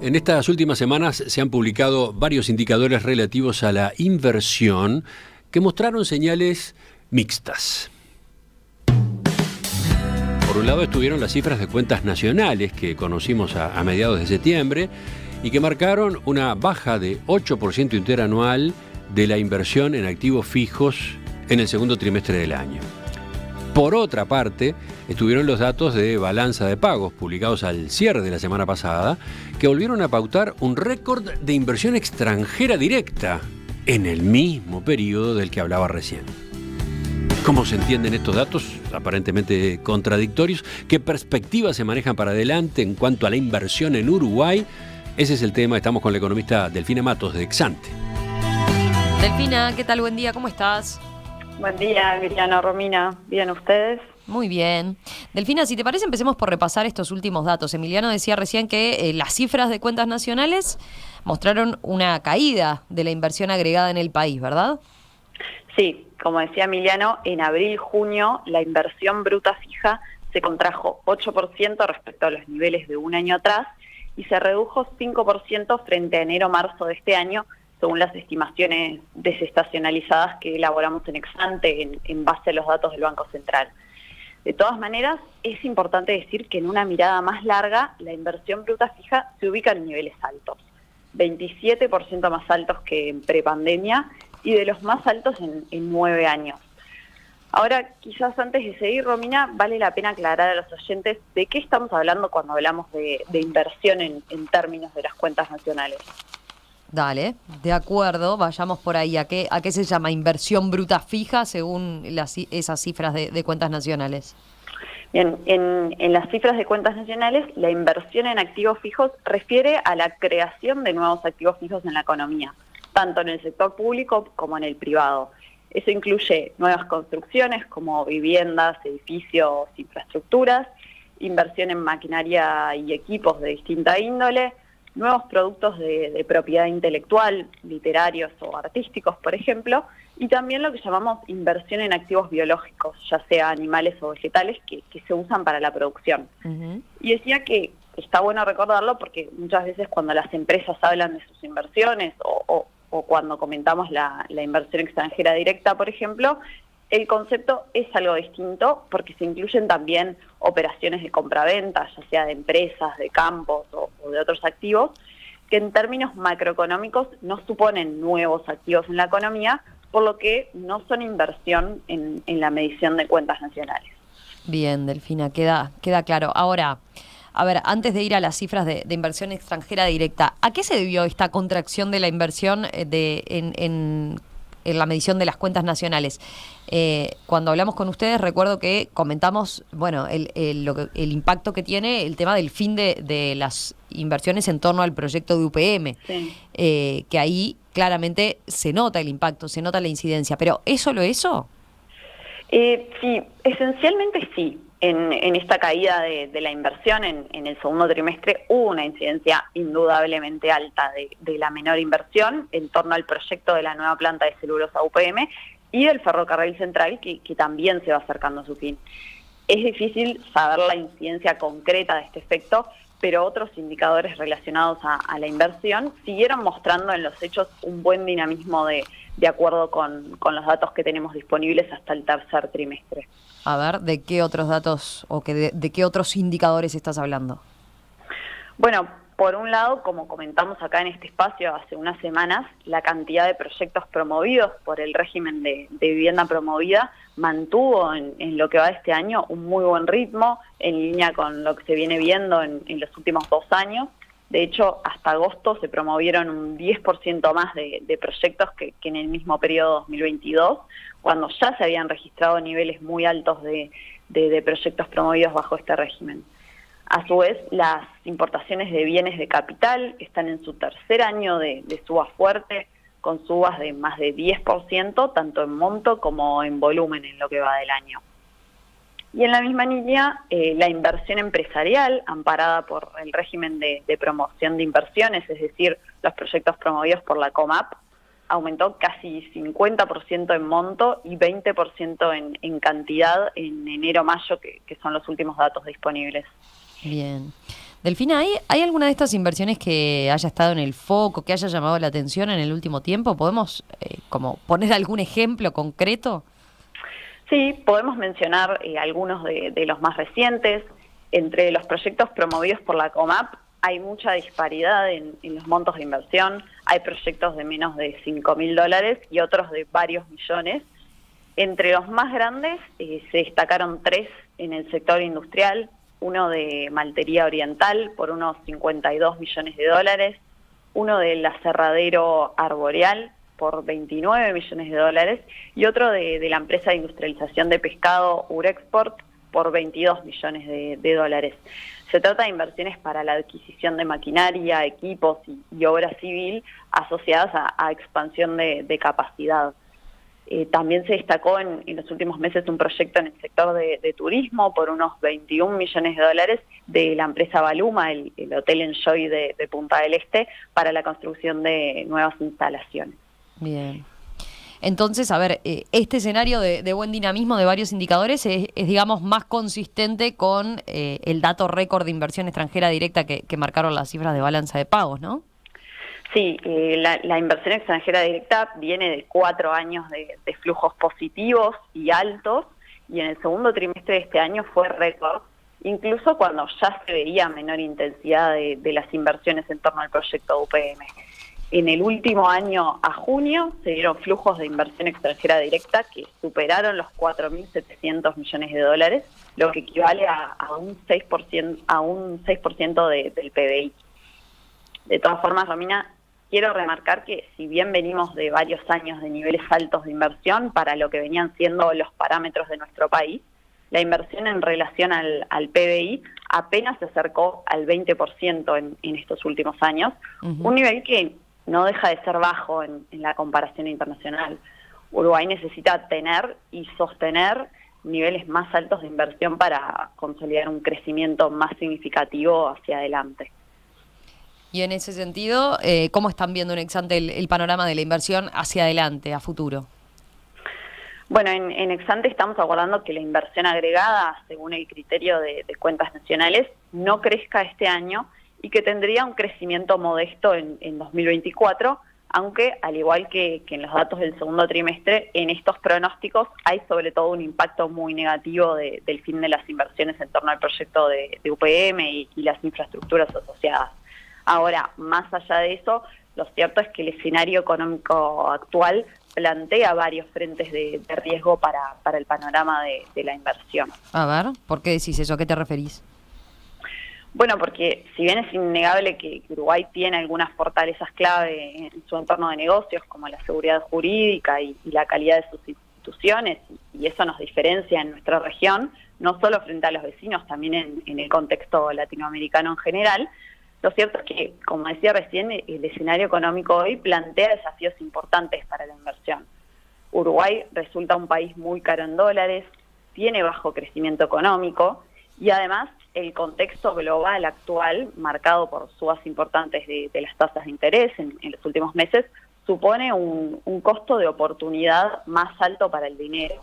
En estas últimas semanas se han publicado varios indicadores relativos a la inversión que mostraron señales mixtas. Por un lado estuvieron las cifras de cuentas nacionales que conocimos a mediados de septiembre y que marcaron una baja de 8% interanual de la inversión en activos fijos en el segundo trimestre del año. Por otra parte, estuvieron los datos de balanza de pagos publicados al cierre de la semana pasada, que volvieron a pautar un récord de inversión extranjera directa en el mismo periodo del que hablaba recién. ¿Cómo se entienden estos datos, aparentemente contradictorios? ¿Qué perspectivas se manejan para adelante en cuanto a la inversión en Uruguay? Ese es el tema. Estamos con la economista Delfina Matos de Exante. Delfina, ¿qué tal? Buen día, ¿cómo estás? Buen día, Emiliano, Romina. ¿Bien ustedes? Muy bien. Delfina, si te parece, empecemos por repasar estos últimos datos. Emiliano decía recién que las cifras de cuentas nacionales mostraron una caída de la inversión agregada en el país, ¿verdad? Sí, como decía Emiliano, en abril-junio la inversión bruta fija se contrajo 8% respecto a los niveles de un año atrás y se redujo 5% frente a enero-marzo de este año, según las estimaciones desestacionalizadas que elaboramos en Exante en base a los datos del Banco Central. De todas maneras, es importante decir que en una mirada más larga, la inversión bruta fija se ubica en niveles altos, 27% más altos que en prepandemia y de los más altos en 9 años. Ahora, quizás antes de seguir, Romina, vale la pena aclarar a los oyentes de qué estamos hablando cuando hablamos de inversión en términos de las cuentas nacionales. Dale, de acuerdo, vayamos por ahí. ¿A qué se llama inversión bruta fija según esas cifras de cuentas nacionales? Bien, en las cifras de cuentas nacionales, la inversión en activos fijos refiere a la creación de nuevos activos fijos en la economía, tanto en el sector público como en el privado. Eso incluye nuevas construcciones como viviendas, edificios, infraestructuras, inversión en maquinaria y equipos de distinta índole, nuevos productos de propiedad intelectual, literarios o artísticos, por ejemplo, y también lo que llamamos inversión en activos biológicos, ya sea animales o vegetales, que se usan para la producción. Uh-huh. Y decía que está bueno recordarlo porque muchas veces cuando las empresas hablan de sus inversiones o cuando comentamos la inversión extranjera directa, por ejemplo, el concepto es algo distinto porque se incluyen también operaciones de compraventa, ya sea de empresas, de campos o de otros activos, que en términos macroeconómicos no suponen nuevos activos en la economía, por lo que no son inversión en la medición de cuentas nacionales. Bien, Delfina, queda claro. Ahora, a ver, antes de ir a las cifras de inversión extranjera directa, ¿a qué se debió esta contracción de la inversión en la medición de las cuentas nacionales? Cuando hablamos con ustedes, recuerdo que comentamos, bueno, el impacto que tiene el tema del fin de las inversiones en torno al proyecto de UPM, sí. Que ahí claramente se nota el impacto, se nota la incidencia, pero ¿es solo eso? Sí, esencialmente sí. En esta caída de la inversión en el segundo trimestre hubo una incidencia indudablemente alta de la menor inversión en torno al proyecto de la nueva planta de celulosa UPM y del ferrocarril central que también se va acercando a su fin. Es difícil saber la incidencia concreta de este efecto, pero otros indicadores relacionados a la inversión siguieron mostrando en los hechos un buen dinamismo de acuerdo con los datos que tenemos disponibles hasta el tercer trimestre. A ver, ¿de qué otros datos o de qué otros indicadores estás hablando? Bueno, por un lado, como comentamos acá en este espacio hace unas semanas, la cantidad de proyectos promovidos por el régimen de vivienda promovida mantuvo en lo que va de este año un muy buen ritmo, en línea con lo que se viene viendo en los últimos 2 años. De hecho, hasta agosto se promovieron un 10% más de proyectos que en el mismo periodo 2022, cuando ya se habían registrado niveles muy altos de proyectos promovidos bajo este régimen. A su vez, las importaciones de bienes de capital están en su tercer año de suba fuerte, con subas de más de 10%, tanto en monto como en volumen en lo que va del año. Y en la misma línea, la inversión empresarial, amparada por el régimen de promoción de inversiones, es decir, los proyectos promovidos por la COMAP, aumentó casi 50% en monto y 20% en cantidad en enero-mayo, que son los últimos datos disponibles. Bien. Delfina, ¿hay alguna de estas inversiones que haya estado en el foco, que haya llamado la atención en el último tiempo? ¿Podemos como poner algún ejemplo concreto? Sí, podemos mencionar algunos de los más recientes. Entre los proyectos promovidos por la COMAP hay mucha disparidad en los montos de inversión. Hay proyectos de menos de $5.000 y otros de varios millones. Entre los más grandes se destacaron 3 en el sector industrial, uno de Maltería Oriental por unos $52 millones, uno del aserradero Arboreal por $29 millones y otro de la empresa de industrialización de pescado Urexport por $22 millones de dólares. Se trata de inversiones para la adquisición de maquinaria, equipos y obra civil asociadas a expansión de capacidad. También se destacó en los últimos meses un proyecto en el sector de turismo por unos $21 millones de la empresa Baluma, el Hotel Enjoy de Punta del Este, para la construcción de nuevas instalaciones. Bien. Entonces, a ver, este escenario de buen dinamismo de varios indicadores es digamos, más consistente con el dato récord de inversión extranjera directa que marcaron las cifras de balanza de pagos, ¿no? Sí, la inversión extranjera directa viene de 4 años de flujos positivos y altos, y en el segundo trimestre de este año fue récord, incluso cuando ya se veía menor intensidad de las inversiones en torno al proyecto de UPM. En el último año, a junio, se dieron flujos de inversión extranjera directa que superaron los $4.700 millones, lo que equivale a un 6% del PBI. De todas formas, Romina, quiero remarcar que si bien venimos de varios años de niveles altos de inversión para lo que venían siendo los parámetros de nuestro país, la inversión en relación al PBI apenas se acercó al 20% en estos últimos años, un nivel que no deja de ser bajo en la comparación internacional. Uruguay necesita tener y sostener niveles más altos de inversión para consolidar un crecimiento más significativo hacia adelante. Y en ese sentido, ¿cómo están viendo en Exante el panorama de la inversión hacia adelante, a futuro? Bueno, en Exante estamos acordando que la inversión agregada, según el criterio de cuentas nacionales, no crezca este año y que tendría un crecimiento modesto en 2024, aunque al igual que en los datos del segundo trimestre, en estos pronósticos hay sobre todo un impacto muy negativo del fin de las inversiones en torno al proyecto de UPM y las infraestructuras asociadas. Ahora, más allá de eso, lo cierto es que el escenario económico actual plantea varios frentes de riesgo para el panorama de la inversión. A ver, ¿por qué decís eso? ¿A qué te referís? Bueno, porque si bien es innegable que Uruguay tiene algunas fortalezas clave en su entorno de negocios, como la seguridad jurídica y la calidad de sus instituciones, y eso nos diferencia en nuestra región, no solo frente a los vecinos, también en el contexto latinoamericano en general, lo cierto es que, como decía recién, el escenario económico hoy plantea desafíos importantes para la inversión. Uruguay resulta un país muy caro en dólares, tiene bajo crecimiento económico y además el contexto global actual, marcado por subas importantes de las tasas de interés en los últimos meses, supone un costo de oportunidad más alto para el dinero.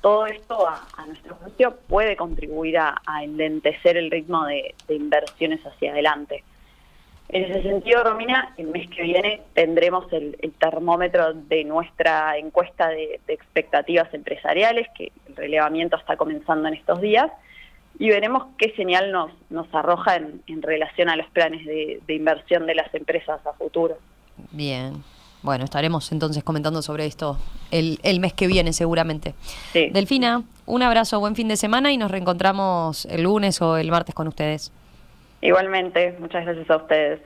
Todo esto, a nuestro juicio, puede contribuir a enlentecer el ritmo de inversiones hacia adelante. En ese sentido, Romina, el mes que viene tendremos el termómetro de nuestra encuesta de expectativas empresariales, que el relevamiento está comenzando en estos días, y veremos qué señal nos arroja en relación a los planes de inversión de las empresas a futuro. Bien. Bueno, estaremos entonces comentando sobre esto el mes que viene seguramente. Sí. Delfina, un abrazo, buen fin de semana y nos reencontramos el lunes o el martes con ustedes. Igualmente, muchas gracias a ustedes.